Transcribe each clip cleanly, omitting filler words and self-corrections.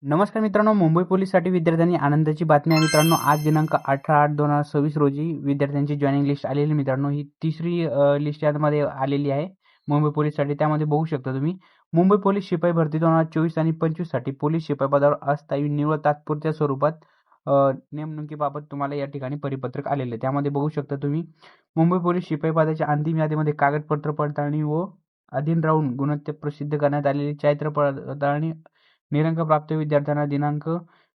नमस्कार मित्रांनो, मुंबई पोलीससाठी विद्यार्थ्यांनी आनंदाची बातमी आहे मित्रांनो. आज दिनांक 18/8/2026 रोजी विद्यार्थ्यांची जॉइनिंग लिस्ट आलेली मित्रांनो. ही तिसरी लिस्ट यामध्ये आलेली आहे मुंबई पोलीससाठी. त्यामध्ये बघू शकता तुम्ही मुंबई पोलीस शिपाई भरती 2024 आणि 25 साठी पोलीस शिपाई पदावर अस्थायी निवड तात्पुरत्या स्वरूपात नेमणुकीबाबत तुम्हाला या ठिकाणी परिपत्रक आलेले आहे. त्यामध्ये बघू शकता तुम्ही मुंबई पोलीस शिपाई पदाच्या अंतिम यादीमध्ये कागदपत्र पडताळणी व अधीन राहून गुणवत्ता प्रसिद्ध करण्यात आलेली चारित्र्य पडताळणी निरंक प्राप्त विद्यार्थ्यांना दिनांक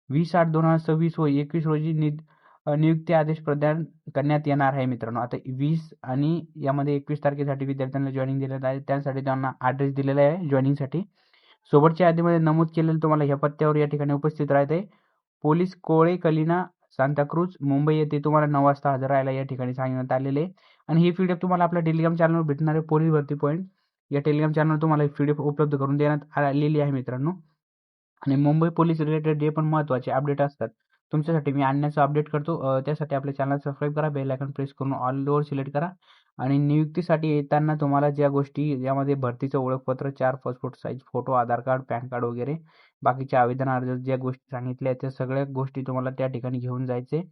20/8/2026 व 21 रोजी नियुक्ती आदेश प्रदान करण्यात येणार आहे मित्रांनो. आता 20 आणि यामध्ये 21 तारखेसाठी विद्यार्थ्यांना जॉईनिंग दिलेलं आहे. त्यासाठी त्यांना ॲड्रेस दिलेला आहे जॉईनिंगसाठी. सोबतच्या यादीमध्ये नमूद केलेलं तुम्हाला ह्या पत्त्यावर या ठिकाणी उपस्थित राहते. पोलीस कोळे कलिना सांताक्रूझ मुंबई येथे तुम्हाला 9 वाजता हजर राहायला या ठिकाणी सांगण्यात आलेले आहे. आणि ही पीडीएफ तुम्हाला आपल्या टेलिग्राम चॅनलवर भेटणार आहे. पोलीस भरती पॉईंट या टेलिग्राम चॅनलवर तुम्हाला पीडीएफ उपलब्ध करून देण्यात आलेली आहे मित्रांनो. आणि मुंबई पोलीस रिलेटेड जे पण महत्त्वाचे अपडेट असतात तुमच्यासाठी मी आणण्याचं अपडेट करतो. त्यासाठी आपल्या चॅनल सबस्क्राईब करा, बेल आयकॉन प्रेस करून ऑलवर सिलेक्ट करा. आणि नियुक्तीसाठी येताना तुम्हाला ज्या गोष्टी यामध्ये भरतीचं ओळखपत्र, 4 पासपोर्ट साईज फोटो, आधार कार्ड, पॅन कार्ड वगैरे बाकीचे आवेदन अर्ज ज्या गोष्टी सांगितल्या त्या सगळ्या गोष्टी तुम्हाला त्या ठिकाणी घेऊन जायचे.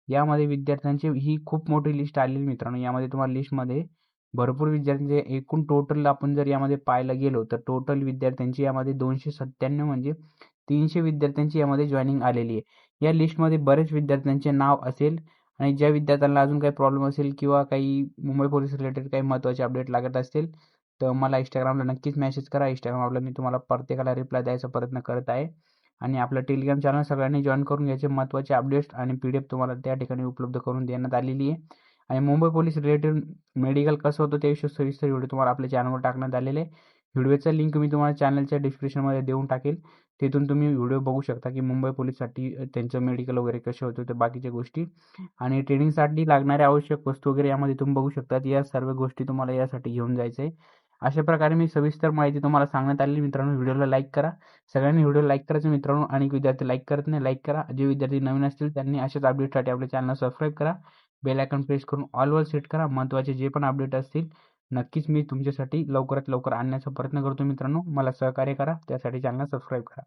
यामध्ये विद्यार्थ्यांची ही खूप मोठी लिस्ट आलेली मित्रांनो. यामध्ये तुम्हाला लिस्टमध्ये भरपूर विद्यार्थ्यांचे एकूण टोटल आपण जर यामध्ये पाहायला गेलो तर टोटल विद्यार्थ्यांची यामध्ये 297 म्हणजे 300 विद्यार्थ्यांची यामध्ये जॉईनिंग आलेली आहे. या लिस्टमध्ये बरेच विद्यार्थ्यांचे नाव असेल आणि ज्या विद्यार्थ्यांना अजून काही प्रॉब्लेम असेल किंवा काही मुंबई पोलीस रिलेटेड काही महत्त्वाचे अपडेट लागत असतील तर मला इंस्टाग्रामला नक्कीच मेसेज करा. इंस्टाग्रामला मी तुम्हाला प्रत्येकाला रिप्लाय द्यायचा प्रयत्न करत आहे. आणि आपलं टेलिग्राम चॅनल सगळ्यांनी जॉईन करून घ्यायचे. महत्त्वाचे अपडेट्स आणि पीडीएफ तुम्हाला त्या ठिकाणी उपलब्ध करून देण्यात आलेली आहे. आणि मुंबई पोलीस रिलेटेड मेडिकल कसं होतं त्याविषयी सविस्तर व्हिडिओ तुम्हाला आपल्या चॅनलवर टाकण्यात आलेले आहे. व्हिडिओचा लिंक मी तुम्हाला चॅनलच्या डिस्क्रिप्शनमध्ये देऊन टाकेल. तिथून तुम्ही व्हिडिओ बघू शकता की मुंबई पोलीससाठी त्यांचं मेडिकल वगैरे कसे होते ते बाकीच्या गोष्टी आणि ट्रेनिंगसाठी लागणाऱ्या आवश्यक वस्तू वगैरे यामध्ये तुम्ही बघू शकता. या सर्व गोष्टी तुम्हाला यासाठी घेऊन जायचं आहे. अशा प्रकारे मी सविस्तर माहिती तुम्हाला सांगण्यात आलेली मित्रांनो. व्हिडिओला लाईक करा. सगळ्यांनी व्हिडिओ लाईक करायचं मित्रांनो. आणि विद्यार्थी लाईक करत नाही, लाईक करा. जे विद्यार्थी नवीन असतील त्यांनी अशाच अपडेटसाठी आपल्या चॅनल सबस्क्राईब करा. बेल आयकॉन प्रेस करून ऑलवर सेट करा. महत्त्वाचे जे पण अपडेट असतील नक्कीच मी तुमच्यासाठी लवकरात लवकर आणण्याचा प्रयत्न करतो मित्रांनो. मला सहकार्य करा. त्यासाठी चॅनल सबस्क्राईब करा.